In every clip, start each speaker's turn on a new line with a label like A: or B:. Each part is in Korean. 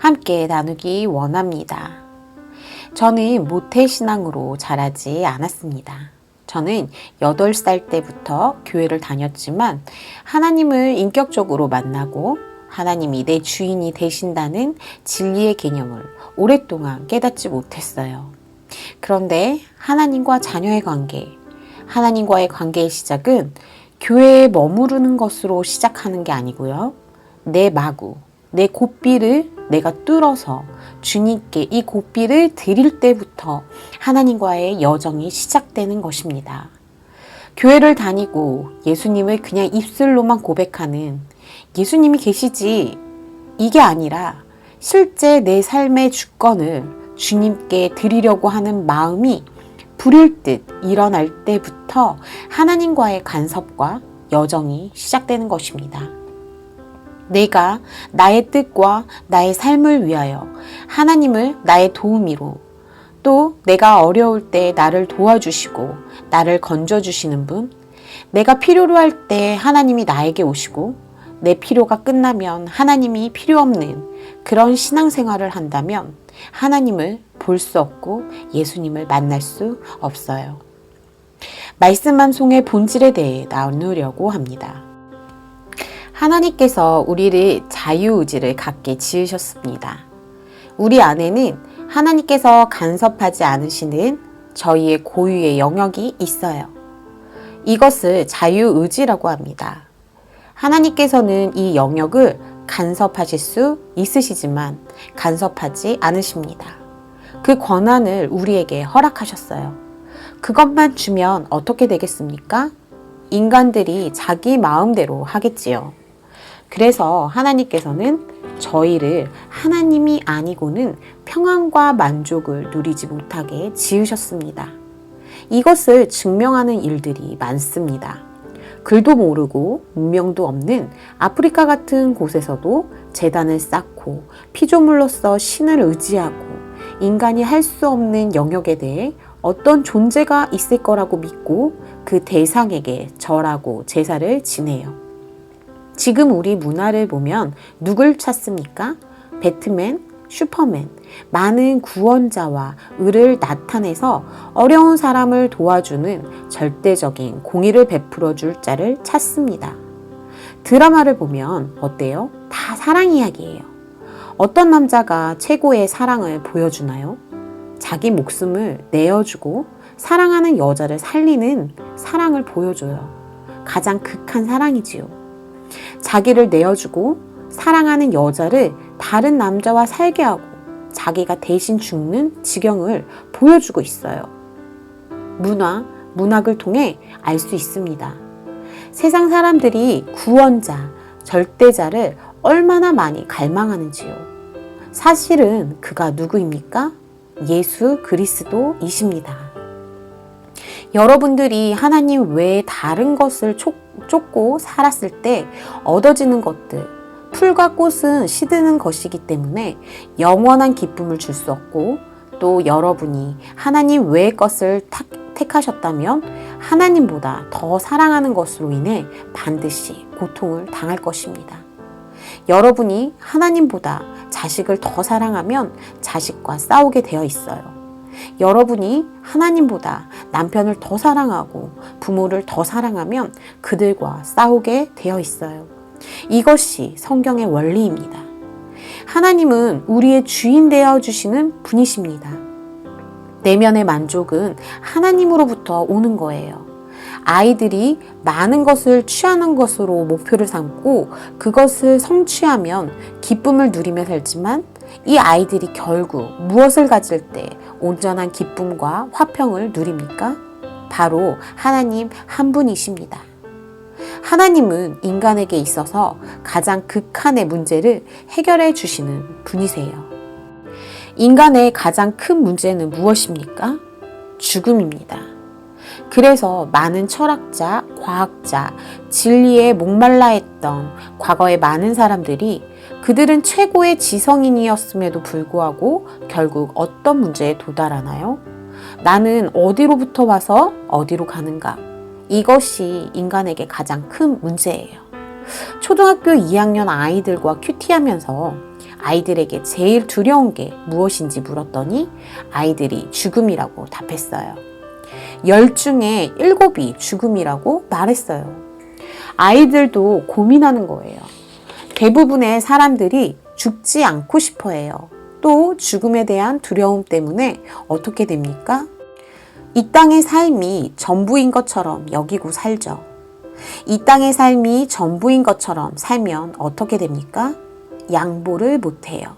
A: 함께 나누기 원합니다. 저는 모태신앙으로 자라지 않았습니다. 저는 8살 때부터 교회를 다녔지만 하나님을 인격적으로 만나고 하나님이 내 주인이 되신다는 진리의 개념을 오랫동안 깨닫지 못했어요. 그런데 하나님과 자녀의 관계, 하나님과의 관계의 시작은 교회에 머무르는 것으로 시작하는 게 아니고요. 내 마구, 내 고삐를 내가 뚫어서 주님께 이 고삐를 드릴 때부터 하나님과의 여정이 시작되는 것입니다. 교회를 다니고 예수님을 그냥 입술로만 고백하는 예수님이 계시지 이게 아니라 실제 내 삶의 주권을 주님께 드리려고 하는 마음이 불일 듯 일어날 때부터 하나님과의 간섭과 여정이 시작되는 것입니다. 내가 나의 뜻과 나의 삶을 위하여 하나님을 나의 도우미로, 또 내가 어려울 때 나를 도와주시고 나를 건져주시는 분, 내가 필요로 할 때 하나님이 나에게 오시고 내 필요가 끝나면 하나님이 필요 없는 그런 신앙생활을 한다면 하나님을 볼 수 없고 예수님을 만날 수 없어요. 말씀 방송의 본질에 대해 나누려고 합니다. 하나님께서 우리를 자유의지를 갖게 지으셨습니다. 우리 안에는 하나님께서 간섭하지 않으시는 저희의 고유의 영역이 있어요. 이것을 자유의지라고 합니다. 하나님께서는 이 영역을 간섭하실 수 있으시지만 간섭하지 않으십니다. 그 권한을 우리에게 허락하셨어요. 그것만 주면 어떻게 되겠습니까? 인간들이 자기 마음대로 하겠지요. 그래서 하나님께서는 저희를 하나님이 아니고는 평안과 만족을 누리지 못하게 지으셨습니다. 이것을 증명하는 일들이 많습니다. 글도 모르고 문명도 없는 아프리카 같은 곳에서도 제단을 쌓고 피조물로서 신을 의지하고 인간이 할 수 없는 영역에 대해 어떤 존재가 있을 거라고 믿고 그 대상에게 절하고 제사를 지내요. 지금 우리 문화를 보면 누굴 찾습니까? 배트맨, 슈퍼맨, 많은 구원자와 의를 나타내서 어려운 사람을 도와주는 절대적인 공의를 베풀어 줄 자를 찾습니다. 드라마를 보면 어때요? 다 사랑 이야기예요. 어떤 남자가 최고의 사랑을 보여주나요? 자기 목숨을 내어주고 사랑하는 여자를 살리는 사랑을 보여줘요. 가장 극한 사랑이지요. 자기를 내어주고 사랑하는 여자를 다른 남자와 살게 하고 자기가 대신 죽는 지경을 보여주고 있어요. 문학을 통해 알 수 있습니다. 세상 사람들이 구원자, 절대자를 얼마나 많이 갈망하는지요. 사실은 그가 누구입니까? 예수 그리스도이십니다. 여러분들이 하나님 외에 다른 것을 쫓고 살았을 때 얻어지는 것들, 풀과 꽃은 시드는 것이기 때문에 영원한 기쁨을 줄 수 없고, 또 여러분이 하나님 외의 것을 택하셨다면 하나님보다 더 사랑하는 것으로 인해 반드시 고통을 당할 것입니다. 여러분이 하나님보다 자식을 더 사랑하면 자식과 싸우게 되어 있어요. 여러분이 하나님보다 남편을 더 사랑하고 부모를 더 사랑하면 그들과 싸우게 되어 있어요. 이것이 성경의 원리입니다. 하나님은 우리의 주인 되어 주시는 분이십니다. 내면의 만족은 하나님으로부터 오는 거예요. 아이들이 많은 것을 취하는 것으로 목표를 삼고 그것을 성취하면 기쁨을 누리며 살지만 이 아이들이 결국 무엇을 가질 때 온전한 기쁨과 화평을 누립니까? 바로 하나님 한 분이십니다. 하나님은 인간에게 있어서 가장 극한의 문제를 해결해 주시는 분이세요. 인간의 가장 큰 문제는 무엇입니까? 죽음입니다. 그래서 많은 철학자, 과학자, 진리에 목말라 했던 과거의 많은 사람들이 그들은 최고의 지성인이었음에도 불구하고 결국 어떤 문제에 도달하나요? 나는 어디로부터 와서 어디로 가는가? 이것이 인간에게 가장 큰 문제예요. 초등학교 2학년 아이들과 큐티하면서 아이들에게 제일 두려운 게 무엇인지 물었더니 아이들이 죽음이라고 답했어요. 10 중에 7이 죽음이라고 말했어요. 아이들도 고민하는 거예요. 대부분의 사람들이 죽지 않고 싶어 해요. 또 죽음에 대한 두려움 때문에 어떻게 됩니까? 이 땅의 삶이 전부인 것처럼 여기고 살죠. 이 땅의 삶이 전부인 것처럼 살면 어떻게 됩니까? 양보를 못해요.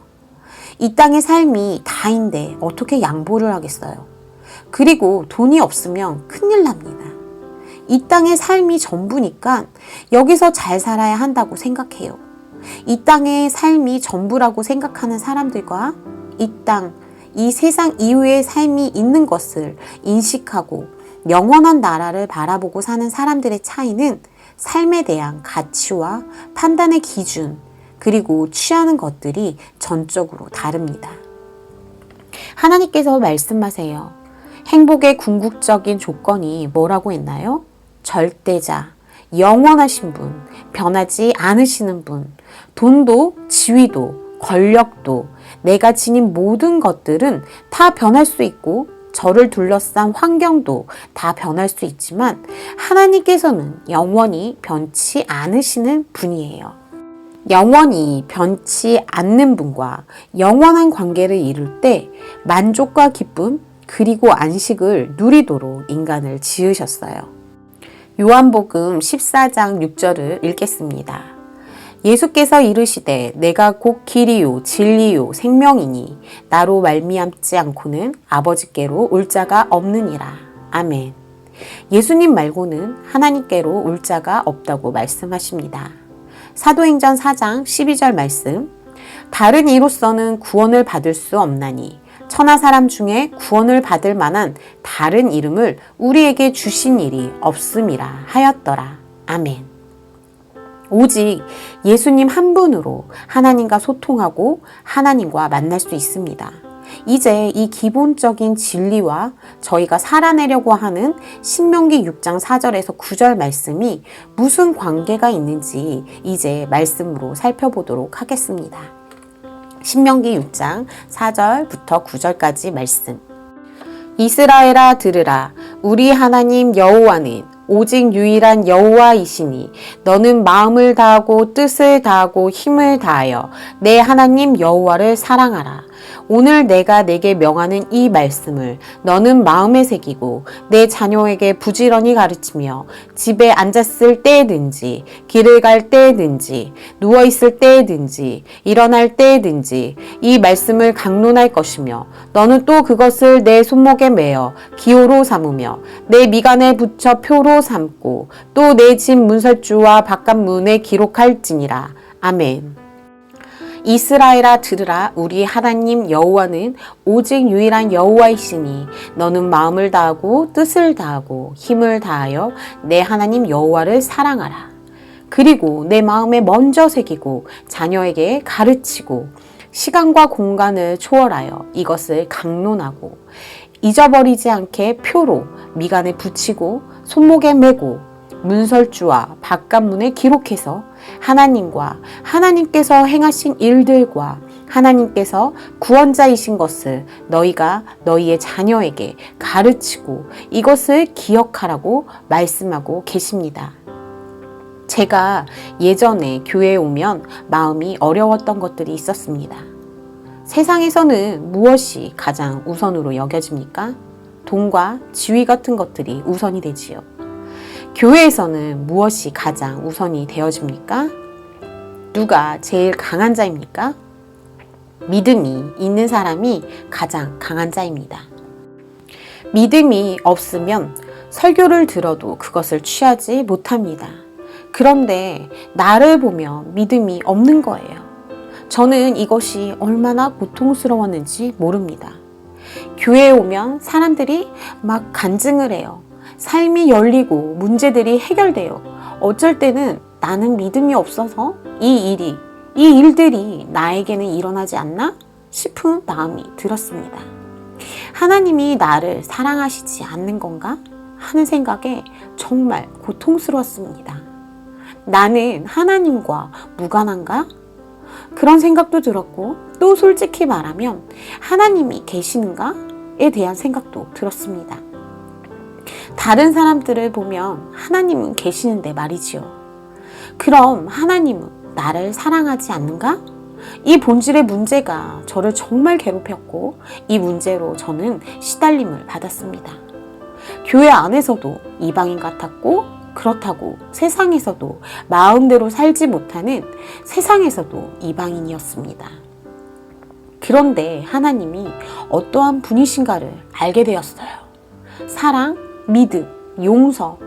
A: 이 땅의 삶이 다인데 어떻게 양보를 하겠어요? 그리고 돈이 없으면 큰일 납니다. 이 땅의 삶이 전부니까 여기서 잘 살아야 한다고 생각해요. 이 땅의 삶이 전부라고 생각하는 사람들과 이 땅, 이 세상 이후의 삶이 있는 것을 인식하고 영원한 나라를 바라보고 사는 사람들의 차이는 삶에 대한 가치와 판단의 기준, 그리고 취하는 것들이 전적으로 다릅니다. 하나님께서 말씀하세요. 행복의 궁극적인 조건이 뭐라고 했나요? 절대자, 영원하신 분, 변하지 않으시는 분, 돈도, 지위도, 권력도, 내가 지닌 모든 것들은 다 변할 수 있고 저를 둘러싼 환경도 다 변할 수 있지만 하나님께서는 영원히 변치 않으시는 분이에요. 영원히 변치 않는 분과 영원한 관계를 이룰 때 만족과 기쁨 그리고 안식을 누리도록 인간을 지으셨어요. 요한복음 14장 6절을 읽겠습니다. 예수께서 이르시되 내가 곧 길이요 진리요 생명이니 나로 말미암지 않고는 아버지께로 올 자가 없느니라. 아멘. 예수님 말고는 하나님께로 올 자가 없다고 말씀하십니다. 사도행전 4장 12절 말씀. 다른 이로서는 구원을 받을 수 없나니 천하 사람 중에 구원을 받을 만한 다른 이름을 우리에게 주신 일이 없음이라 하였더라. 아멘. 오직 예수님 한 분으로 하나님과 소통하고 하나님과 만날 수 있습니다. 이제 이 기본적인 진리와 저희가 살아내려고 하는 신명기 6장 4절에서 9절 말씀이 무슨 관계가 있는지 이제 말씀으로 살펴보도록 하겠습니다. 신명기 6장 4절부터 9절까지 말씀. 이스라엘아 들으라. 우리 하나님 여호와는 오직 유일한 여호와이시니 너는 마음을 다하고 뜻을 다하고 힘을 다하여 내 하나님 여호와를 사랑하라. 오늘 내가 내게 명하는 이 말씀을 너는 마음에 새기고 내 자녀에게 부지런히 가르치며 집에 앉았을 때에든지 길을 갈 때에든지 누워있을 때에든지 일어날 때에든지 이 말씀을 강론할 것이며 너는 또 그것을 내 손목에 매어 기호로 삼으며 내 미간에 붙여 표로 삼고 또 내 집 문설주와 바깥문에 기록할지니라. 아멘. 이스라엘아 들으라. 우리 하나님 여호와는 오직 유일한 여호와이시니 너는 마음을 다하고 뜻을 다하고 힘을 다하여 내 하나님 여호와를 사랑하라. 그리고 내 마음에 먼저 새기고 자녀에게 가르치고 시간과 공간을 초월하여 이것을 강론하고 잊어버리지 않게 표로 미간에 붙이고 손목에 메고 문설주와 바깥문에 기록해서 하나님과 하나님께서 행하신 일들과 하나님께서 구원자이신 것을 너희가 너희의 자녀에게 가르치고 이것을 기억하라고 말씀하고 계십니다. 제가 예전에 교회에 오면 마음이 어려웠던 것들이 있었습니다. 세상에서는 무엇이 가장 우선으로 여겨집니까? 돈과 지위 같은 것들이 우선이 되지요. 교회에서는 무엇이 가장 우선이 되어집니까? 누가 제일 강한 자입니까? 믿음이 있는 사람이 가장 강한 자입니다. 믿음이 없으면 설교를 들어도 그것을 취하지 못합니다. 그런데 나를 보면 믿음이 없는 거예요. 저는 이것이 얼마나 고통스러웠는지 모릅니다. 교회에 오면 사람들이 막 간증을 해요. 삶이 열리고 문제들이 해결돼요. 어쩔 때는 나는 믿음이 없어서 이 일들이 나에게는 일어나지 않나 싶은 마음이 들었습니다. 하나님이 나를 사랑하시지 않는 건가 하는 생각에 정말 고통스러웠습니다. 나는 하나님과 무관한가? 그런 생각도 들었고, 또 솔직히 말하면 하나님이 계시는가에 대한 생각도 들었습니다. 다른 사람들을 보면 하나님은 계시는데 말이지요. 그럼 하나님은 나를 사랑하지 않는가? 이 본질의 문제가 저를 정말 괴롭혔고, 이 문제로 저는 시달림을 받았습니다. 교회 안에서도 이방인 같았고, 그렇다고 세상에서도 마음대로 살지 못하는 세상에서도 이방인이었습니다. 그런데 하나님이 어떠한 분이신가를 알게 되었어요. 사랑, 믿음, 용서,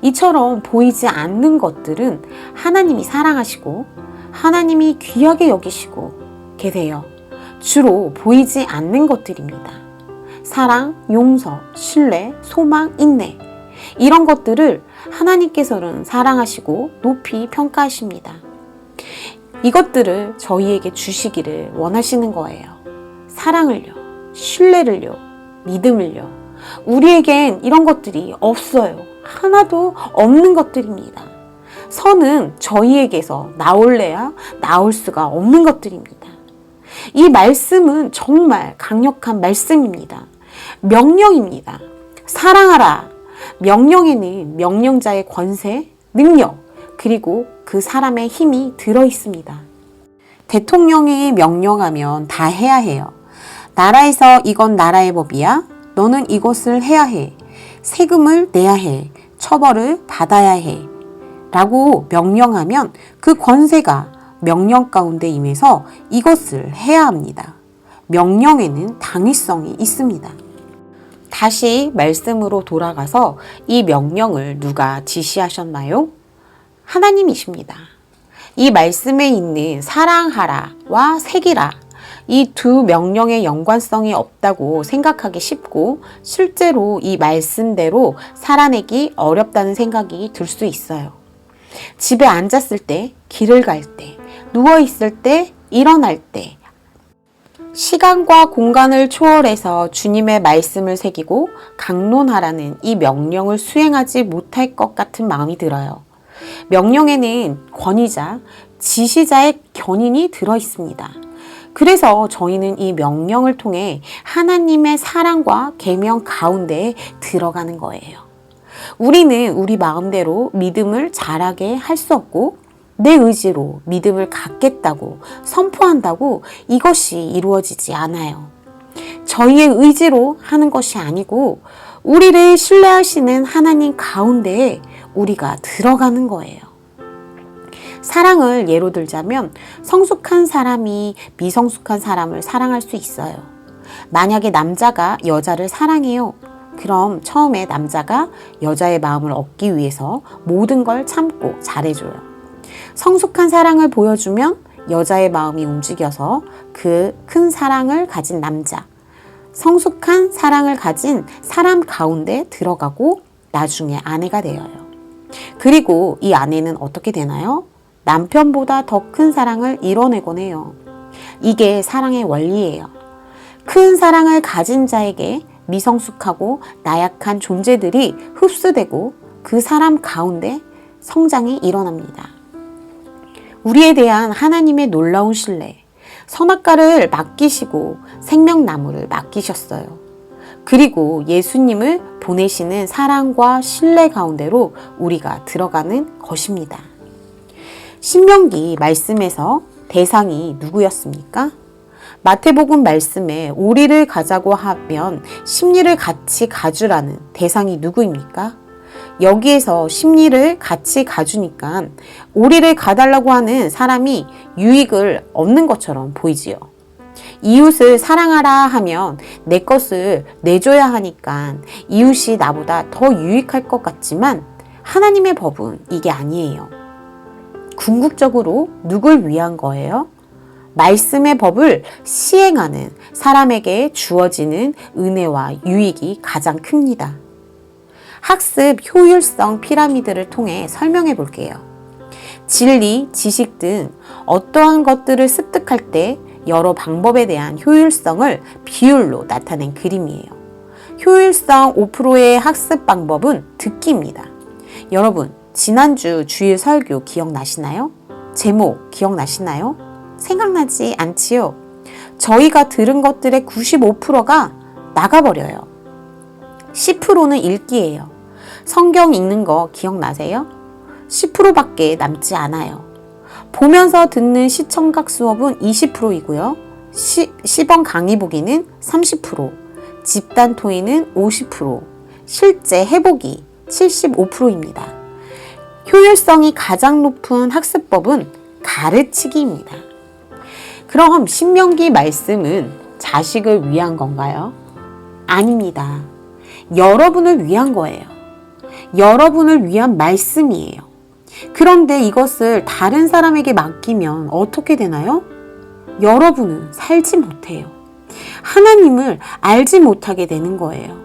A: 이처럼 보이지 않는 것들은 하나님이 사랑하시고 하나님이 귀하게 여기시고 계세요. 주로 보이지 않는 것들입니다. 사랑, 용서, 신뢰, 소망, 인내, 이런 것들을 하나님께서는 사랑하시고 높이 평가하십니다. 이것들을 저희에게 주시기를 원하시는 거예요. 사랑을요, 신뢰를요, 믿음을요. 우리에겐 이런 것들이 없어요. 하나도 없는 것들입니다. 선은 저희에게서 나올래야 나올 수가 없는 것들입니다. 이 말씀은 정말 강력한 말씀입니다. 명령입니다. 사랑하라. 명령에는 명령자의 권세, 능력, 그리고 그 사람의 힘이 들어있습니다. 대통령이 명령하면 다 해야 해요. 나라에서 이건 나라의 법이야. 너는 이것을 해야 해. 세금을 내야 해. 처벌을 받아야 해. 라고 명령하면 그 권세가 명령 가운데 임해서 이것을 해야 합니다. 명령에는 당위성이 있습니다. 다시 말씀으로 돌아가서 이 명령을 누가 지시하셨나요? 하나님이십니다. 이 말씀에 있는 사랑하라와 새기라, 이 두 명령의 연관성이 없다고 생각하기 쉽고 실제로 이 말씀대로 살아내기 어렵다는 생각이 들 수 있어요. 집에 앉았을 때, 길을 갈 때, 누워있을 때, 일어날 때, 시간과 공간을 초월해서 주님의 말씀을 새기고 강론하라는 이 명령을 수행하지 못할 것 같은 마음이 들어요. 명령에는 권위자, 지시자의 견인이 들어 있습니다. 그래서 저희는 이 명령을 통해 하나님의 사랑과 계명 가운데에 들어가는 거예요. 우리는 우리 마음대로 믿음을 자라게 할 수 없고 내 의지로 믿음을 갖겠다고 선포한다고 이것이 이루어지지 않아요. 저희의 의지로 하는 것이 아니고 우리를 신뢰하시는 하나님 가운데에 우리가 들어가는 거예요. 사랑을 예로 들자면 성숙한 사람이 미성숙한 사람을 사랑할 수 있어요. 만약에 남자가 여자를 사랑해요. 그럼 처음에 남자가 여자의 마음을 얻기 위해서 모든 걸 참고 잘해줘요. 성숙한 사랑을 보여주면 여자의 마음이 움직여서 그 큰 사랑을 가진 남자, 성숙한 사랑을 가진 사람 가운데 들어가고 나중에 아내가 되어요. 그리고 이 아내는 어떻게 되나요? 남편보다 더 큰 사랑을 이뤄내곤 해요. 이게 사랑의 원리예요. 큰 사랑을 가진 자에게 미성숙하고 나약한 존재들이 흡수되고 그 사람 가운데 성장이 일어납니다. 우리에 대한 하나님의 놀라운 신뢰, 선악과를 맡기시고 생명나무를 맡기셨어요. 그리고 예수님을 보내시는 사랑과 신뢰 가운데로 우리가 들어가는 것입니다. 신명기 말씀에서 대상이 누구였습니까? 마태복음 말씀에 오리를 가자고 하면 십리를 같이 가주라는 대상이 누구입니까? 여기에서 십리를 같이 가주니까 오리를 가달라고 하는 사람이 유익을 얻는 것처럼 보이지요. 이웃을 사랑하라 하면 내 것을 내줘야 하니까 이웃이 나보다 더 유익할 것 같지만 하나님의 법은 이게 아니에요. 궁극적으로 누굴 위한 거예요? 말씀의 법을 시행하는 사람에게 주어지는 은혜와 유익이 가장 큽니다. 학습 효율성 피라미드를 통해 설명해 볼게요. 진리, 지식 등 어떠한 것들을 습득할 때 여러 방법에 대한 효율성을 비율로 나타낸 그림이에요. 효율성 5%의 학습 방법은 듣기입니다. 여러분, 지난주 주일 설교 기억나시나요? 제목 기억나시나요? 생각나지 않지요. 저희가 들은 것들의 95%가 나가버려요. 10%는 읽기예요. 성경 읽는 거 기억나세요? 10%밖에 남지 않아요. 보면서 듣는 시청각 수업은 20%이고요. 시범 강의 보기는 30%, 집단 토의는 50%, 실제 해보기 75%입니다. 효율성이 가장 높은 학습법은 가르치기입니다. 그럼 신명기 말씀은 자식을 위한 건가요? 아닙니다. 여러분을 위한 거예요. 여러분을 위한 말씀이에요. 그런데 이것을 다른 사람에게 맡기면 어떻게 되나요? 여러분은 살지 못해요. 하나님을 알지 못하게 되는 거예요.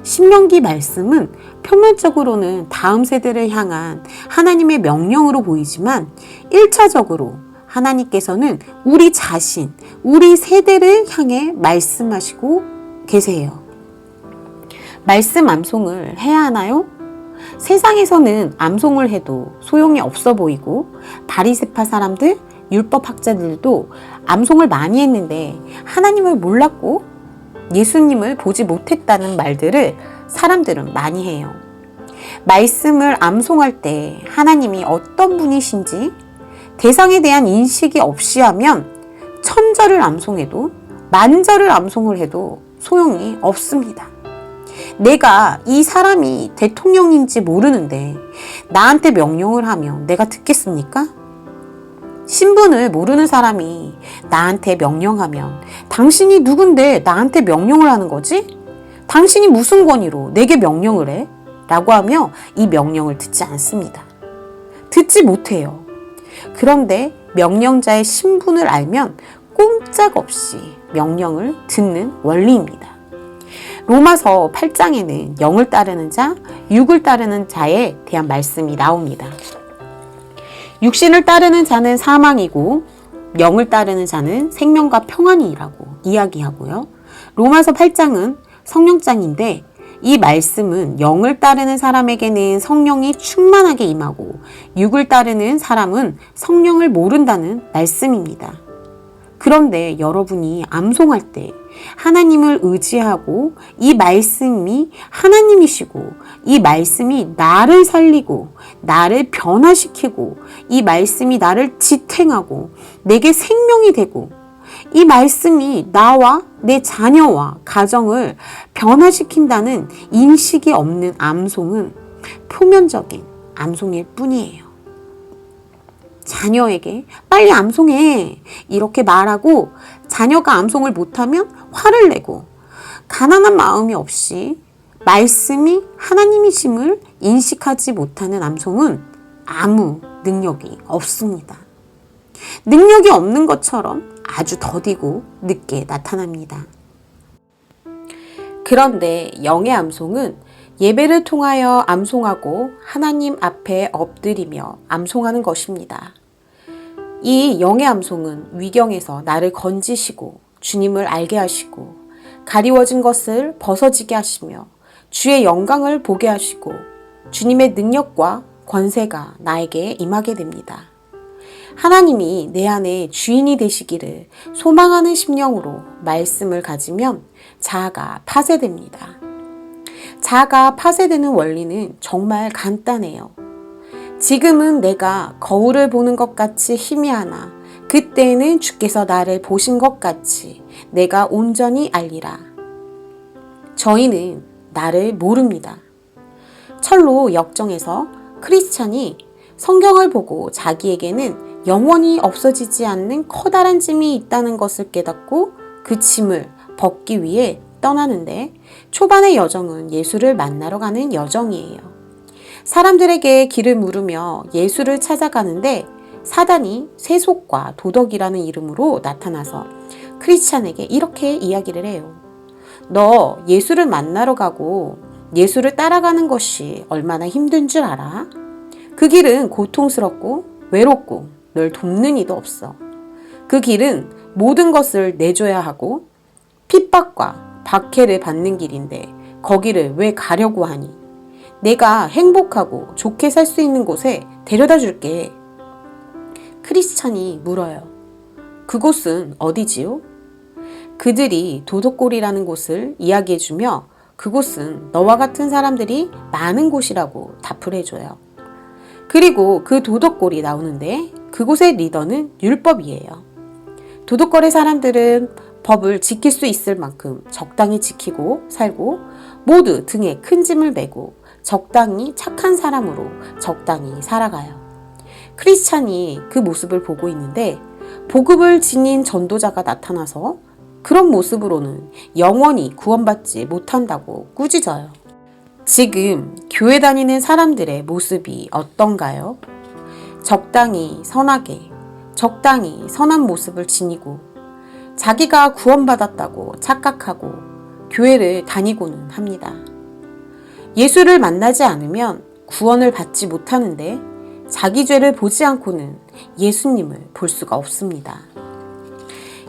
A: 신명기 말씀은 표면적으로는 다음 세대를 향한 하나님의 명령으로 보이지만 1차적으로 하나님께서는 우리 자신, 우리 세대를 향해 말씀하시고 계세요. 말씀 암송을 해야 하나요? 세상에서는 암송을 해도 소용이 없어 보이고 바리새파 사람들, 율법학자들도 암송을 많이 했는데 하나님을 몰랐고 예수님을 보지 못했다는 말들을 사람들은 많이 해요. 말씀을 암송할 때 하나님이 어떤 분이신지 대상에 대한 인식이 없이 하면 1000절을 암송해도 10,000절을 암송을 해도 소용이 없습니다. 내가 이 사람이 대통령인지 모르는데 나한테 명령을 하면 내가 듣겠습니까? 신분을 모르는 사람이 나한테 명령하면 당신이 누군데 나한테 명령을 하는 거지? 당신이 무슨 권위로 내게 명령을 해? 라고 하며 이 명령을 듣지 않습니다. 듣지 못해요. 그런데 명령자의 신분을 알면 꼼짝없이 명령을 듣는 원리입니다. 로마서 8장에는 영을 따르는 자, 육을 따르는 자에 대한 말씀이 나옵니다. 육신을 따르는 자는 사망이고 영을 따르는 자는 생명과 평안이라고 이야기하고요. 로마서 8장은 성령장인데 이 말씀은 영을 따르는 사람에게는 성령이 충만하게 임하고 육을 따르는 사람은 성령을 모른다는 말씀입니다. 그런데 여러분이 암송할 때 하나님을 의지하고 이 말씀이 하나님이시고 이 말씀이 나를 살리고 나를 변화시키고 이 말씀이 나를 지탱하고 내게 생명이 되고 이 말씀이 나와 내 자녀와 가정을 변화시킨다는 인식이 없는 암송은 표면적인 암송일 뿐이에요. 자녀에게 빨리 암송해 이렇게 말하고 자녀가 암송을 못하면 화를 내고 가난한 마음이 없이 말씀이 하나님이심을 인식하지 못하는 암송은 아무 능력이 없습니다. 능력이 없는 것처럼 아주 더디고 늦게 나타납니다. 그런데 영의 암송은 예배를 통하여 암송하고 하나님 앞에 엎드리며 암송하는 것입니다. 이 영의 암송은 위경에서 나를 건지시고 주님을 알게 하시고 가리워진 것을 벗어지게 하시며 주의 영광을 보게 하시고 주님의 능력과 권세가 나에게 임하게 됩니다. 하나님이 내 안에 주인이 되시기를 소망하는 심령으로 말씀을 가지면 자아가 파쇄됩니다. 자아가 파쇄되는 원리는 정말 간단해요. 지금은 내가 거울을 보는 것 같이 희미하나 그때는 주께서 나를 보신 것 같이 내가 온전히 알리라. 저희는 나를 모릅니다. 철로 역정에서 크리스찬이 성경을 보고 자기에게는 영원히 없어지지 않는 커다란 짐이 있다는 것을 깨닫고 그 짐을 벗기 위해 떠나는데 초반의 여정은 예수를 만나러 가는 여정이에요. 사람들에게 길을 물으며 예수를 찾아가는데 사단이 세속과 도덕이라는 이름으로 나타나서 크리스찬에게 이렇게 이야기를 해요. 너 예수를 만나러 가고 예수를 따라가는 것이 얼마나 힘든 줄 알아? 그 길은 고통스럽고 외롭고 널 돕는 이도 없어. 그 길은 모든 것을 내줘야 하고 핍박과 박해를 받는 길인데 거기를 왜 가려고 하니? 내가 행복하고 좋게 살 수 있는 곳에 데려다 줄게. 크리스찬이 물어요. 그곳은 어디지요? 그들이 도덕골이라는 곳을 이야기해주며 그곳은 너와 같은 사람들이 많은 곳이라고 답을 해줘요. 그리고 그 도덕골이 나오는데 그곳의 리더는 율법이에요. 도덕골의 사람들은 법을 지킬 수 있을 만큼 적당히 지키고 살고 모두 등에 큰 짐을 메고 적당히 착한 사람으로 적당히 살아가요. 크리스찬이 그 모습을 보고 있는데 복음을 지닌 전도자가 나타나서 그런 모습으로는 영원히 구원받지 못한다고 꾸짖어요. 지금 교회 다니는 사람들의 모습이 어떤가요? 적당히 선하게, 적당히 선한 모습을 지니고 자기가 구원받았다고 착각하고 교회를 다니고는 합니다. 예수를 만나지 않으면 구원을 받지 못하는데 자기 죄를 보지 않고는 예수님을 볼 수가 없습니다.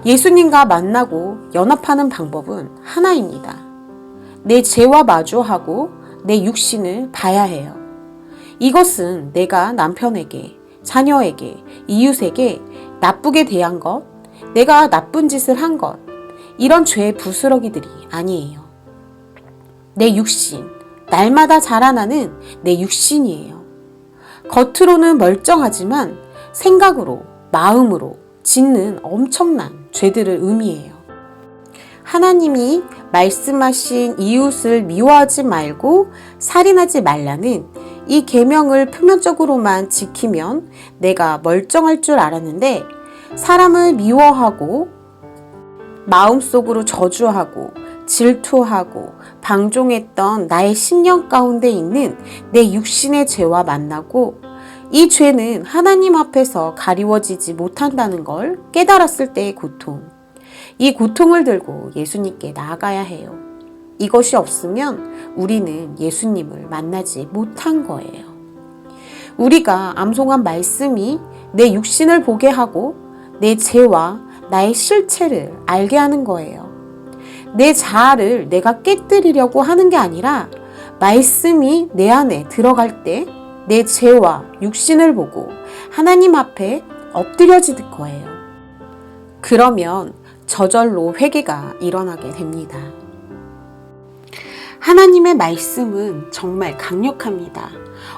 A: 예수님과 만나고 연합하는 방법은 하나입니다. 내 죄와 마주하고 내 육신을 봐야 해요. 이것은 내가 남편에게, 자녀에게, 이웃에게 나쁘게 대한 것, 내가 나쁜 짓을 한 것, 이런 죄의 부스러기들이 아니에요. 내 육신, 날마다 자라나는 내 육신이에요. 겉으로는 멀쩡하지만 생각으로, 마음으로 짓는 엄청난 죄들을 의미해요. 하나님이 말씀하신 이웃을 미워하지 말고 살인하지 말라는 이 계명을 표면적으로만 지키면 내가 멀쩡할 줄 알았는데 사람을 미워하고 마음속으로 저주하고 질투하고 방종했던 나의 신령 가운데 있는 내 육신의 죄와 만나고 이 죄는 하나님 앞에서 가리워지지 못한다는 걸 깨달았을 때의 고통. 이 고통을 들고 예수님께 나아가야 해요. 이것이 없으면 우리는 예수님을 만나지 못한 거예요. 우리가 암송한 말씀이 내 육신을 보게 하고 내 죄와 나의 실체를 알게 하는 거예요. 내 자아를 내가 깨뜨리려고 하는 게 아니라 말씀이 내 안에 들어갈 때 내 죄와 육신을 보고 하나님 앞에 엎드려지는 거예요. 그러면 저절로 회개가 일어나게 됩니다. 하나님의 말씀은 정말 강력합니다.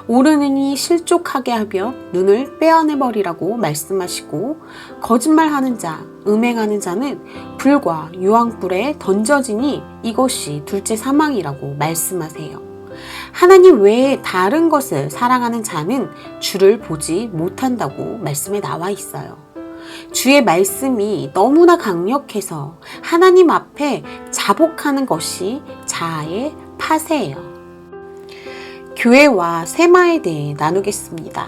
A: 오르느니 실족하게 하며 눈을 빼어내버리라고 말씀하시고 거짓말하는 자, 음행하는 자는 불과 유황불에 던져지니 이것이 둘째 사망이라고 말씀하세요. 하나님 외에 다른 것을 사랑하는 자는 주를 보지 못한다고 말씀에 나와 있어요. 주의 말씀이 너무나 강력해서 하나님 앞에 자복하는 것이 자아의 파쇄예요. 교회와 세마에 대해 나누겠습니다.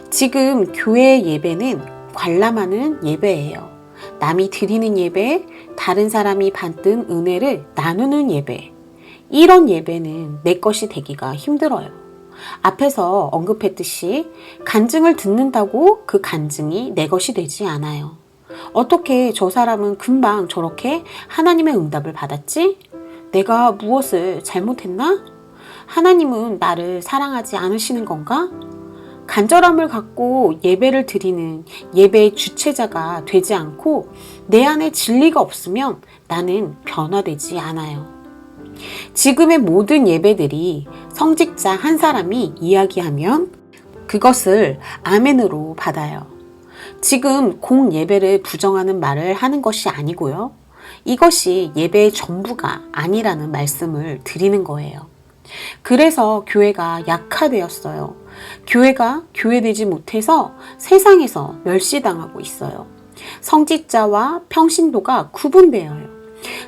A: 지금 교회 예배는 관람하는 예배예요. 남이 드리는 예배, 다른 사람이 받는 은혜를 나누는 예배. 이런 예배는 내 것이 되기가 힘들어요. 앞에서 언급했듯이 간증을 듣는다고 그 간증이 내 것이 되지 않아요. 어떻게 저 사람은 금방 저렇게 하나님의 응답을 받았지? 내가 무엇을 잘못했나? 하나님은 나를 사랑하지 않으시는 건가? 간절함을 갖고 예배를 드리는 예배의 주체자가 되지 않고 내 안에 진리가 없으면 나는 변화되지 않아요. 지금의 모든 예배들이 성직자 한 사람이 이야기하면 그것을 아멘으로 받아요. 지금 공예배를 부정하는 말을 하는 것이 아니고요. 이것이 예배의 전부가 아니라는 말씀을 드리는 거예요. 그래서 교회가 약화되었어요. 교회가 교회되지 못해서 세상에서 멸시당하고 있어요. 성직자와 평신도가 구분되어요.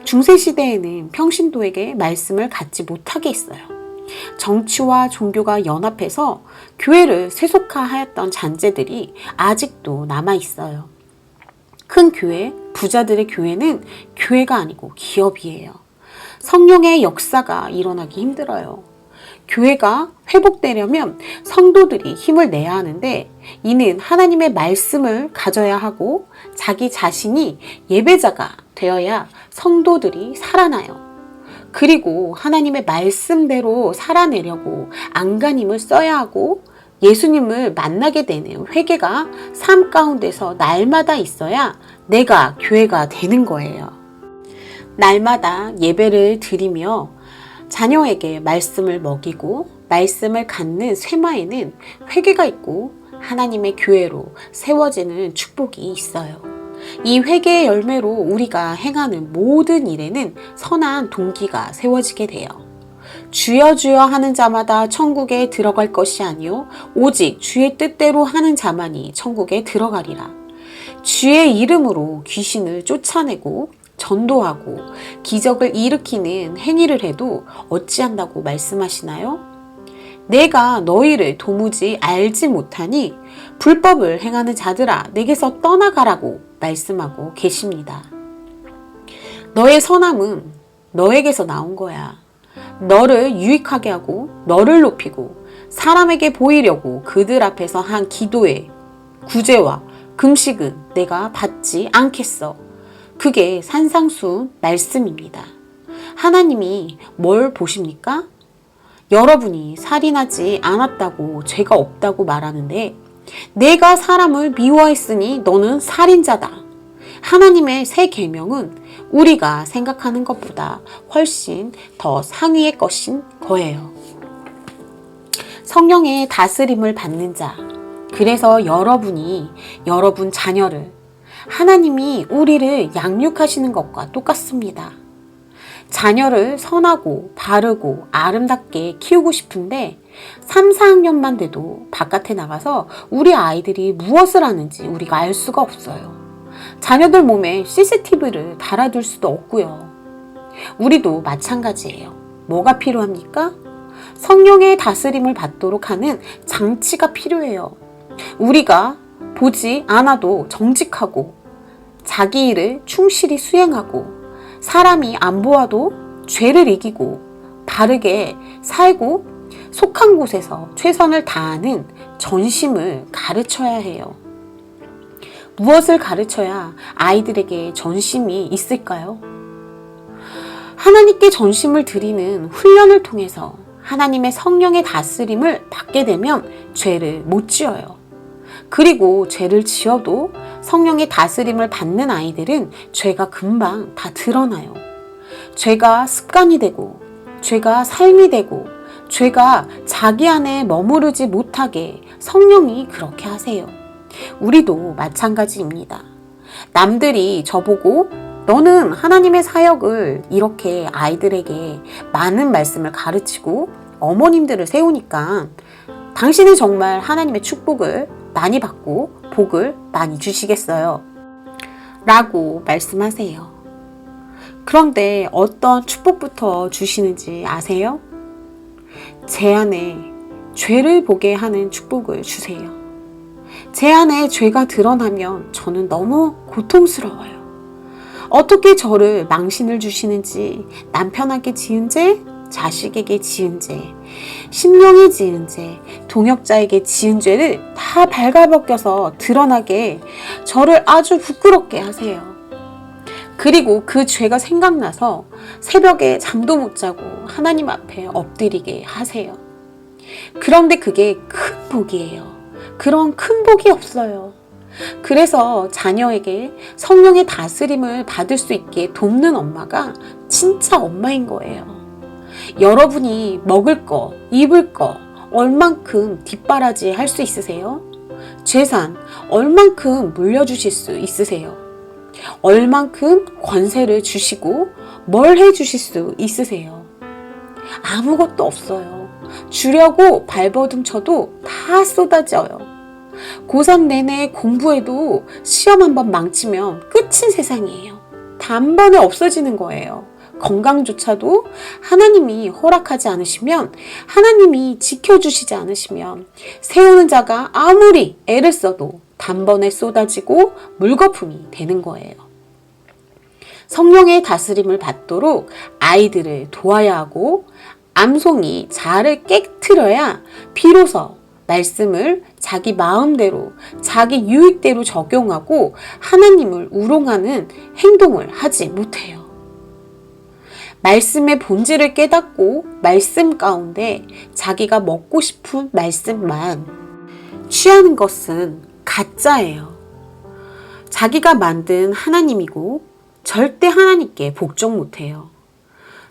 A: 중세시대에는 평신도에게 말씀을 갖지 못하게 했어요. 정치와 종교가 연합해서 교회를 세속화하였던 잔재들이 아직도 남아있어요. 큰 교회, 부자들의 교회는 교회가 아니고 기업이에요. 성령의 역사가 일어나기 힘들어요. 교회가 회복되려면 성도들이 힘을 내야 하는데 이는 하나님의 말씀을 가져야 하고 자기 자신이 예배자가 되어야 성도들이 살아나요. 그리고 하나님의 말씀대로 살아내려고 안간힘을 써야 하고 예수님을 만나게 되는 회개가 삶 가운데서 날마다 있어야 내가 교회가 되는 거예요. 날마다 예배를 드리며 자녀에게 말씀을 먹이고 말씀을 갖는 쇠마에는 회개가 있고 하나님의 교회로 세워지는 축복이 있어요. 이 회개의 열매로 우리가 행하는 모든 일에는 선한 동기가 세워지게 돼요. 주여 주여 하는 자마다 천국에 들어갈 것이 아니요 오직 주의 뜻대로 하는 자만이 천국에 들어가리라. 주의 이름으로 귀신을 쫓아내고 전도하고 기적을 일으키는 행위를 해도 어찌한다고 말씀하시나요? 내가 너희를 도무지 알지 못하니 불법을 행하는 자들아 내게서 떠나가라고 말씀하고 계십니다. 너의 선함은 너에게서 나온 거야. 너를 유익하게 하고 너를 높이고 사람에게 보이려고 그들 앞에서 한 기도의 구제와 금식은 내가 받지 않겠어. 그게 산상수훈 말씀입니다. 하나님이 뭘 보십니까? 여러분이 살인하지 않았다고 죄가 없다고 말하는데 내가 사람을 미워했으니 너는 살인자다. 하나님의 새 계명은 우리가 생각하는 것보다 훨씬 더 상위의 것인 거예요. 성령의 다스림을 받는 자. 그래서 여러분이 여러분 자녀를 하나님이 우리를 양육하시는 것과 똑같습니다. 자녀를 선하고 바르고 아름답게 키우고 싶은데 3, 4학년만 돼도 바깥에 나가서 우리 아이들이 무엇을 하는지 우리가 알 수가 없어요. 자녀들 몸에 CCTV를 달아둘 수도 없고요. 우리도 마찬가지예요. 뭐가 필요합니까? 성령의 다스림을 받도록 하는 장치가 필요해요. 우리가 보지 않아도 정직하고 자기 일을 충실히 수행하고 사람이 안 보아도 죄를 이기고 바르게 살고 속한 곳에서 최선을 다하는 전심을 가르쳐야 해요. 무엇을 가르쳐야 아이들에게 전심이 있을까요? 하나님께 전심을 드리는 훈련을 통해서 하나님의 성령의 다스림을 받게 되면 죄를 못 지어요. 그리고 죄를 지어도 성령의 다스림을 받는 아이들은 죄가 금방 다 드러나요. 죄가 습관이 되고 죄가 삶이 되고 죄가 자기 안에 머무르지 못하게 성령이 그렇게 하세요. 우리도 마찬가지입니다. 남들이 저보고 너는 하나님의 사역을 이렇게 아이들에게 많은 말씀을 가르치고 어머님들을 세우니까 당신은 정말 하나님의 축복을 많이 받고 복을 많이 주시겠어요? 라고 말씀하세요. 그런데 어떤 축복부터 주시는지 아세요? 제 안에 죄를 보게 하는 축복을 주세요. 제 안에 죄가 드러나면 저는 너무 고통스러워요. 어떻게 저를 망신을 주시는지 남편에게 지은 죄, 자식에게 지은 죄, 심령에 지은 죄, 동역자에게 지은 죄를 다 발가벗겨서 드러나게 저를 아주 부끄럽게 하세요. 그리고 그 죄가 생각나서 새벽에 잠도 못 자고 하나님 앞에 엎드리게 하세요. 그런데 그게 큰 복이에요. 그런 큰 복이 없어요. 그래서 자녀에게 성령의 다스림을 받을 수 있게 돕는 엄마가 진짜 엄마인 거예요. 여러분이 먹을 거, 입을 거 얼만큼 뒷바라지 할 수 있으세요? 재산 얼만큼 물려주실 수 있으세요? 얼만큼 권세를 주시고 뭘 해주실 수 있으세요? 아무것도 없어요. 주려고 발버둥 쳐도 다 쏟아져요. 고3 내내 공부해도 시험 한번 망치면 끝인 세상이에요. 단번에 없어지는 거예요. 건강조차도 하나님이 허락하지 않으시면, 하나님이 지켜주시지 않으시면 세우는 자가 아무리 애를 써도 단번에 쏟아지고 물거품이 되는 거예요. 성령의 다스림을 받도록 아이들을 도와야 하고 암송이 자아를 깨트려야 비로소 말씀을 자기 마음대로 자기 유익대로 적용하고 하나님을 우롱하는 행동을 하지 못해요. 말씀의 본질을 깨닫고 말씀 가운데 자기가 먹고 싶은 말씀만 취하는 것은 가짜예요. 자기가 만든 하나님이고 절대 하나님께 복종 못해요.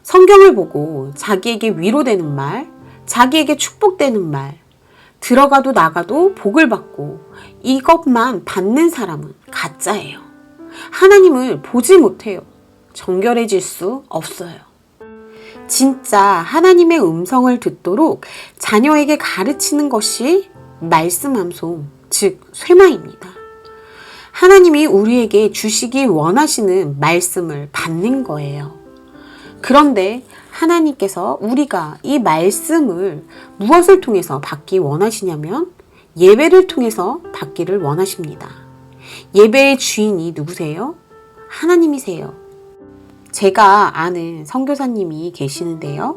A: 성경을 보고 자기에게 위로되는 말, 자기에게 축복되는 말, 들어가도 나가도 복을 받고 이것만 받는 사람은 가짜예요. 하나님을 보지 못해요. 정결해질 수 없어요. 진짜 하나님의 음성을 듣도록 자녀에게 가르치는 것이 말씀함송, 즉 쇠마입니다. 하나님이 우리에게 주시기 원하시는 말씀을 받는 거예요. 그런데 하나님께서 우리가 이 말씀을 무엇을 통해서 받기 원하시냐면 예배를 통해서 받기를 원하십니다. 예배의 주인이 누구세요? 하나님이세요. 제가 아는 선교사님이 계시는데요.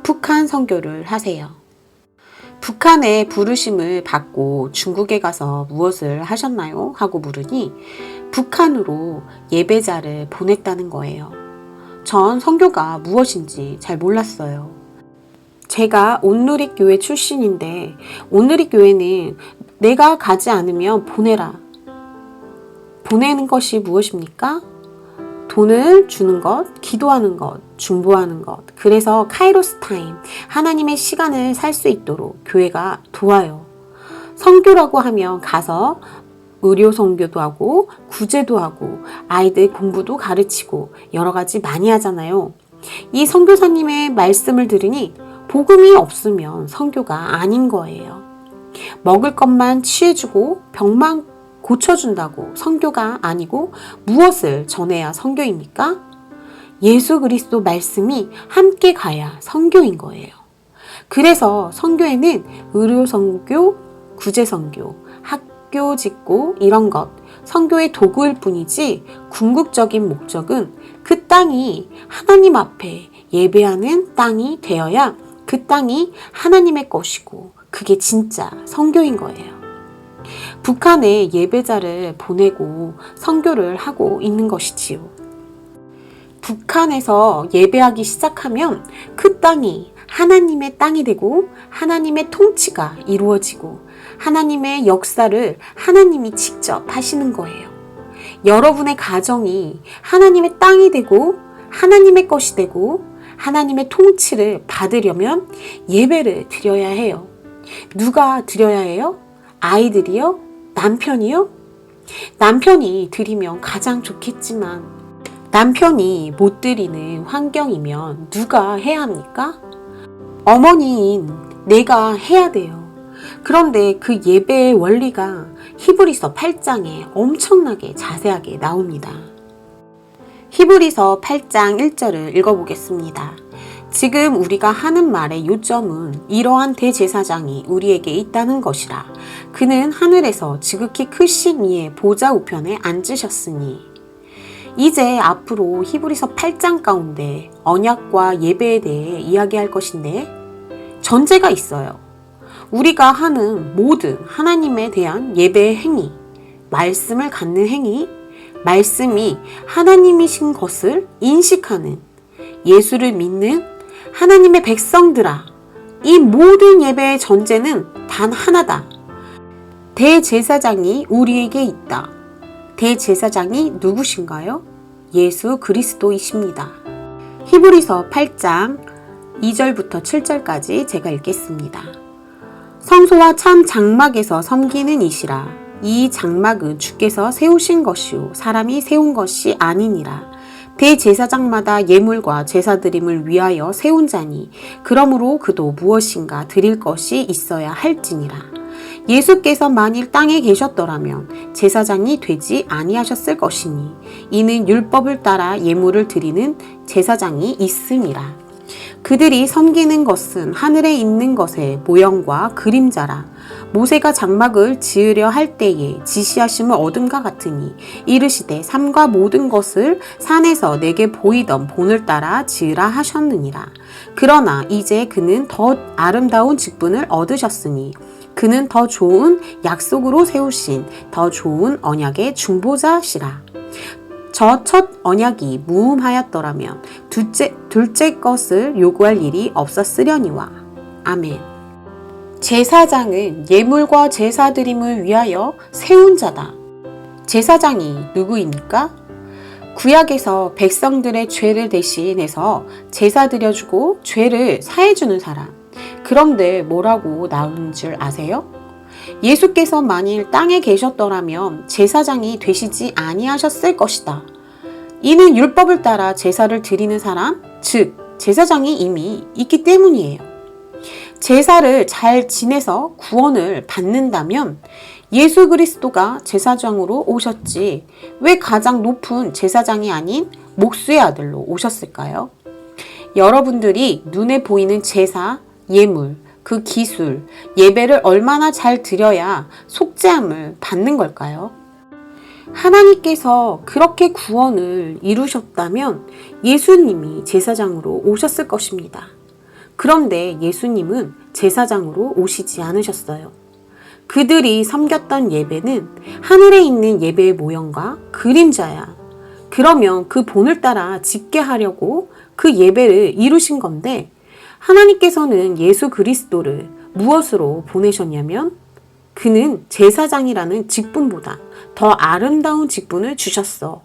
A: 북한 선교를 하세요. 북한의 부르심을 받고 중국에 가서 무엇을 하셨나요? 하고 물으니 북한으로 예배자를 보냈다는 거예요. 전 선교가 무엇인지 잘 몰랐어요. 제가 온누리교회 출신인데 온누리교회는 내가 가지 않으면 보내라. 보내는 것이 무엇입니까? 돈을 주는 것, 기도하는 것, 중보하는 것. 그래서 카이로스 타임, 하나님의 시간을 살 수 있도록 교회가 도와요. 선교라고 하면 가서 의료 선교도 하고 구제도 하고 아이들 공부도 가르치고 여러 가지 많이 하잖아요. 이 선교사님의 말씀을 들으니 복음이 없으면 선교가 아닌 거예요. 먹을 것만 취해주고 병만 고쳐준다고 선교가 아니고 무엇을 전해야 선교입니까? 예수 그리스도 말씀이 함께 가야 선교인 거예요. 그래서 선교에는 의료 선교, 구제 선교, 학교 짓고 이런 것, 선교의 도구일 뿐이지 궁극적인 목적은 그 땅이 하나님 앞에 예배하는 땅이 되어야 그 땅이 하나님의 것이고 그게 진짜 선교인 거예요. 북한에 예배자를 보내고 선교를 하고 있는 것이지요. 북한에서 예배하기 시작하면 그 땅이 하나님의 땅이 되고 하나님의 통치가 이루어지고 하나님의 역사를 하나님이 직접 하시는 거예요. 여러분의 가정이 하나님의 땅이 되고 하나님의 것이 되고 하나님의 통치를 받으려면 예배를 드려야 해요. 누가 드려야 해요? 아이들이요? 남편이요? 남편이 드리면 가장 좋겠지만 남편이 못 드리는 환경이면 누가 해야 합니까? 어머니인 내가 해야 돼요. 그런데 그 예배의 원리가 히브리서 8장에 엄청나게 자세하게 나옵니다. 히브리서 8장 1절을 읽어보겠습니다. 지금 우리가 하는 말의 요점은 이러한 대제사장이 우리에게 있다는 것이라. 그는 하늘에서 지극히 크신 이의 보좌 우편에 앉으셨으니. 이제 앞으로 히브리서 8장 가운데 언약과 예배에 대해 이야기할 것인데 전제가 있어요. 우리가 하는 모든 하나님에 대한 예배의 행위, 말씀을 갖는 행위, 말씀이 하나님이신 것을 인식하는, 예수를 믿는 하나님의 백성들아, 이 모든 예배의 전제는 단 하나다. 대제사장이 우리에게 있다. 대제사장이 누구신가요? 예수 그리스도이십니다. 히브리서 8장 2절부터 7절까지 제가 읽겠습니다. 성소와 참 장막에서 섬기는 이시라. 이 장막은 주께서 세우신 것이요 사람이 세운 것이 아니니라. 대제사장마다 예물과 제사드림을 위하여 세운 자니 그러므로 그도 무엇인가 드릴 것이 있어야 할지니라. 예수께서 만일 땅에 계셨더라면 제사장이 되지 아니하셨을 것이니 이는 율법을 따라 예물을 드리는 제사장이 있음이라. 그들이 섬기는 것은 하늘에 있는 것의 모형과 그림자라. 모세가 장막을 지으려 할 때에 지시하심을 얻음과 같으니 이르시되 삼가 모든 것을 산에서 내게 보이던 본을 따라 지으라 하셨느니라. 그러나 이제 그는 더 아름다운 직분을 얻으셨으니 그는 더 좋은 약속으로 세우신 더 좋은 언약의 중보자시라. 저 첫 언약이 무음하였더라면 둘째 것을 요구할 일이 없었으려니와. 아멘. 제사장은 예물과 제사드림을 위하여 세운 자다. 제사장이 누구입니까? 구약에서 백성들의 죄를 대신해서 제사 드려주고 죄를 사해주는 사람. 그런데 뭐라고 나오는 줄 아세요? 예수께서 만일 땅에 계셨더라면 제사장이 되시지 아니하셨을 것이다. 이는 율법을 따라 제사를 드리는 사람, 즉 제사장이 이미 있기 때문이에요. 제사를 잘 지내서 구원을 받는다면 예수 그리스도가 제사장으로 오셨지 왜 가장 높은 제사장이 아닌 목수의 아들로 오셨을까요? 여러분들이 눈에 보이는 제사, 예물, 그 기술, 예배를 얼마나 잘 드려야 속죄함을 받는 걸까요? 하나님께서 그렇게 구원을 이루셨다면 예수님이 제사장으로 오셨을 것입니다. 그런데 예수님은 제사장으로 오시지 않으셨어요. 그들이 섬겼던 예배는 하늘에 있는 예배의 모형과 그림자야. 그러면 그 본을 따라 짓게 하려고 그 예배를 이루신 건데 하나님께서는 예수 그리스도를 무엇으로 보내셨냐면 그는 제사장이라는 직분보다 더 아름다운 직분을 주셨어.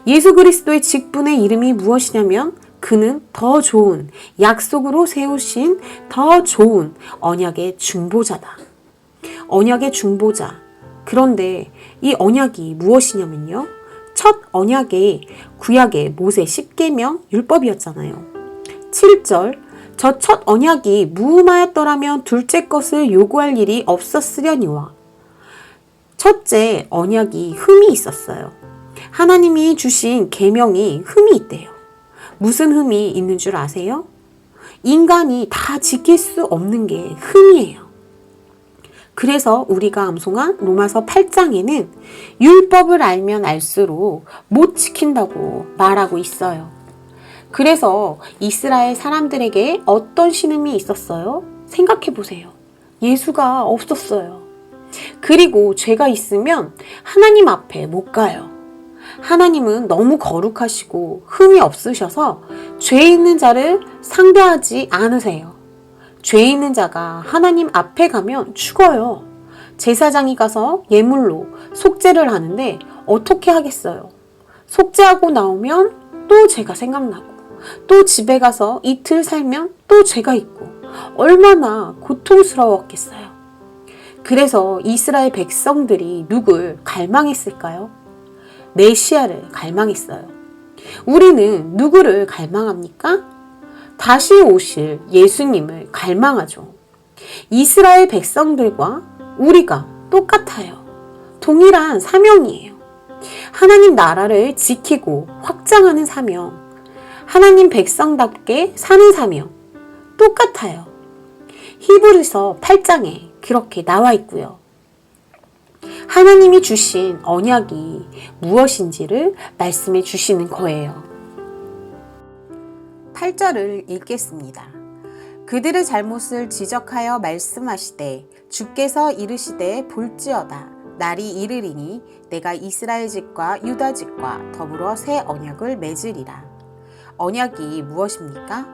A: 예수 그리스도의 직분의 이름이 무엇이냐면 그는 더 좋은 약속으로 세우신 더 좋은 언약의 중보자다. 언약의 중보자. 그런데 이 언약이 무엇이냐면요. 첫 언약의 구약의 모세 10계명 율법이었잖아요. 7절 저 첫 언약이 무음하였더라면 둘째 것을 요구할 일이 없었으려니와. 첫째 언약이 흠이 있었어요. 하나님이 주신 계명이 흠이 있대요. 무슨 흠이 있는 줄 아세요? 인간이 다 지킬 수 없는 게 흠이에요. 그래서 우리가 암송한 로마서 8장에는 율법을 알면 알수록 못 지킨다고 말하고 있어요. 그래서 이스라엘 사람들에게 어떤 신음이 있었어요? 생각해 보세요. 예수가 없었어요. 그리고 죄가 있으면 하나님 앞에 못 가요. 하나님은 너무 거룩하시고 흠이 없으셔서 죄 있는 자를 상대하지 않으세요. 죄 있는 자가 하나님 앞에 가면 죽어요. 제사장이 가서 예물로 속죄를 하는데 어떻게 하겠어요? 속죄하고 나오면 또 죄가 생각나고 또 집에 가서 이틀 살면 또 죄가 있고 얼마나 고통스러웠겠어요. 그래서 이스라엘 백성들이 누굴 갈망했을까요? 메시아를 갈망했어요. 우리는 누구를 갈망합니까? 다시 오실 예수님을 갈망하죠. 이스라엘 백성들과 우리가 똑같아요. 동일한 사명이에요. 하나님 나라를 지키고 확장하는 사명, 하나님 백성답게 사는 사명, 똑같아요. 히브리서 8장에 그렇게 나와 있고요. 하나님이 주신 언약이 무엇인지를 말씀해 주시는 거예요. 8절을 읽겠습니다. 그들의 잘못을 지적하여 말씀하시되 주께서 이르시되 볼지어다 날이 이르리니 내가 이스라엘 집과 유다 집과 더불어 새 언약을 맺으리라. 언약이 무엇입니까?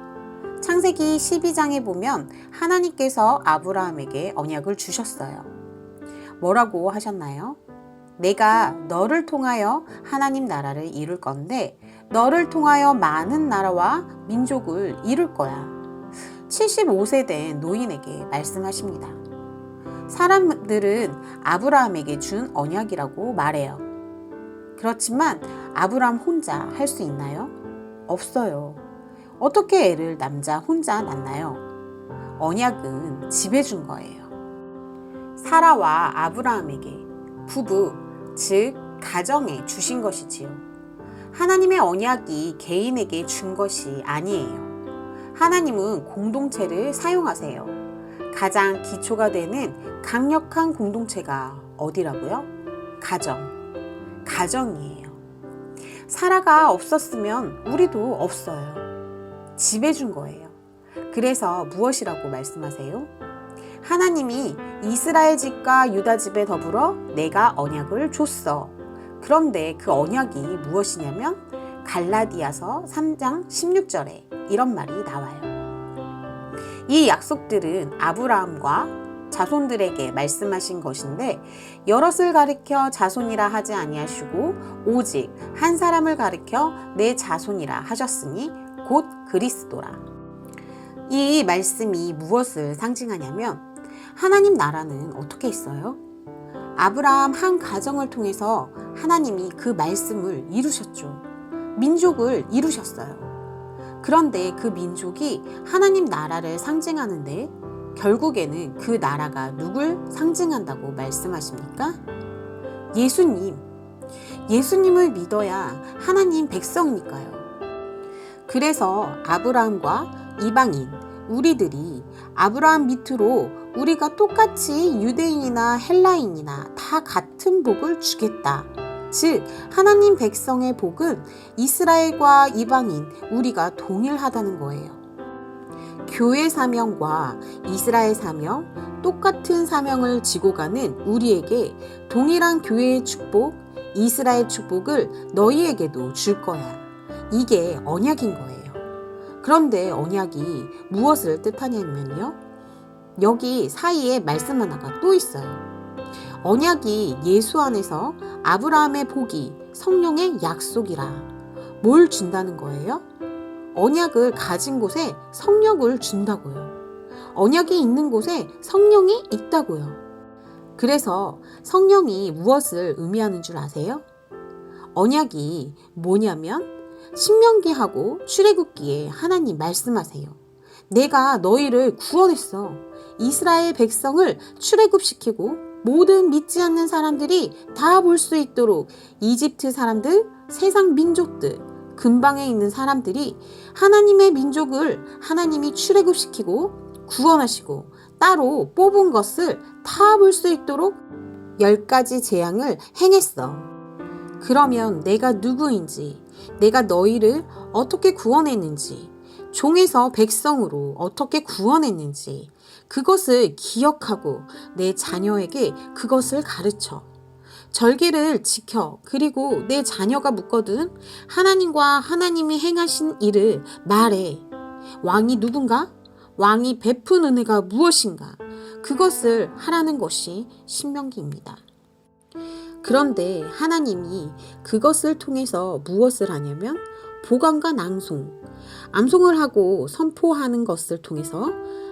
A: 창세기 12장에 보면 하나님께서 아브라함에게 언약을 주셨어요. 뭐라고 하셨나요? 내가 너를 통하여 하나님 나라를 이룰 건데 너를 통하여 많은 나라와 민족을 이룰 거야. 75세 된 노인에게 말씀하십니다. 사람들은 아브라함에게 준 언약이라고 말해요. 그렇지만 아브라함 혼자 할 수 있나요? 없어요. 어떻게 애를 남자 혼자 낳나요? 언약은 집에 준 거예요. 사라와 아브라함에게 부부, 즉 가정에 주신 것이지요. 하나님의 언약이 개인에게 준 것이 아니에요. 하나님은 공동체를 사용하세요. 가장 기초가 되는 강력한 공동체가 어디라고요? 가정이에요. 사라가 없었으면 우리도 없어요. 집에 준 거예요. 그래서 무엇이라고 말씀하세요? 하나님이 이스라엘 집과 유다 집에 더불어 내가 언약을 줬어. 그런데 그 언약이 무엇이냐면 갈라디아서 3장 16절에 이런 말이 나와요. 이 약속들은 아브라함과 자손들에게 말씀하신 것인데 여럿을 가리켜 자손이라 하지 아니하시고 오직 한 사람을 가리켜 내 자손이라 하셨으니 곧 그리스도라. 이 말씀이 무엇을 상징하냐면 하나님 나라는 어떻게 있어요? 아브라함 한 가정을 통해서 하나님이 그 말씀을 이루셨죠. 민족을 이루셨어요. 그런데 그 민족이 하나님 나라를 상징하는데 결국에는 그 나라가 누굴 상징한다고 말씀하십니까? 예수님. 예수님을 믿어야 하나님 백성이니까요. 그래서 아브라함과 이방인, 우리들이 아브라함 밑으로 우리가 똑같이 유대인이나 헬라인이나 다 같은 복을 주겠다. 즉 하나님 백성의 복은 이스라엘과 이방인 우리가 동일하다는 거예요. 교회 사명과 이스라엘 사명, 똑같은 사명을 지고 가는 우리에게 동일한 교회의 축복, 이스라엘 축복을 너희에게도 줄 거야. 이게 언약인 거예요. 그런데 언약이 무엇을 뜻하냐면요. 여기 사이에 말씀 하나가 또 있어요. 언약이 예수 안에서 아브라함의 복이 성령의 약속이라. 뭘 준다는 거예요? 언약을 가진 곳에 성령을 준다고요. 언약이 있는 곳에 성령이 있다고요. 그래서 성령이 무엇을 의미하는 줄 아세요? 언약이 뭐냐면 신명기하고 출애굽기에 하나님 말씀하세요. 내가 너희를 구원했어. 이스라엘 백성을 출애굽시키고 모든 믿지 않는 사람들이 다 볼 수 있도록 이집트 사람들, 세상 민족들, 근방에 있는 사람들이 하나님의 민족을 하나님이 출애굽시키고 구원하시고 따로 뽑은 것을 다 볼 수 있도록 10가지 재앙을 행했어. 그러면 내가 누구인지, 내가 너희를 어떻게 구원했는지, 종에서 백성으로 어떻게 구원했는지 그것을 기억하고 내 자녀에게 그것을 가르쳐. 절기를 지켜. 그리고 내 자녀가 묻거든 하나님과 하나님이 행하신 일을 말해. 왕이 누군가? 왕이 베푼 은혜가 무엇인가? 그것을 하라는 것이 신명기입니다. 그런데 하나님이 그것을 통해서 무엇을 하냐면 보강과 낭송, 암송을 하고 선포하는 것을 통해서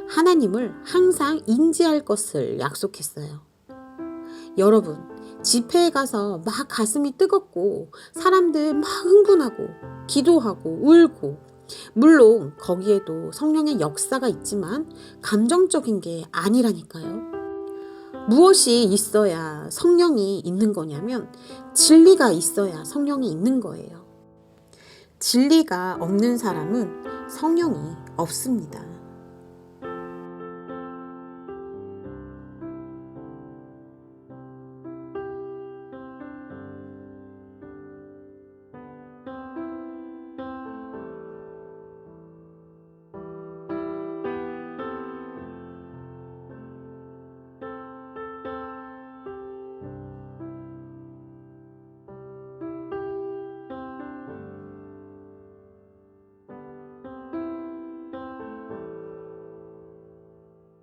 A: 하나님을 항상 인지할 것을 약속했어요. 여러분, 집회에 가서 막 가슴이 뜨겁고 사람들 막 흥분하고 기도하고 울고 물론 거기에도 성령의 역사가 있지만 감정적인 게 아니라니까요. 무엇이 있어야 성령이 있는 거냐면 진리가 있어야 성령이 있는 거예요. 진리가 없는 사람은 성령이 없습니다.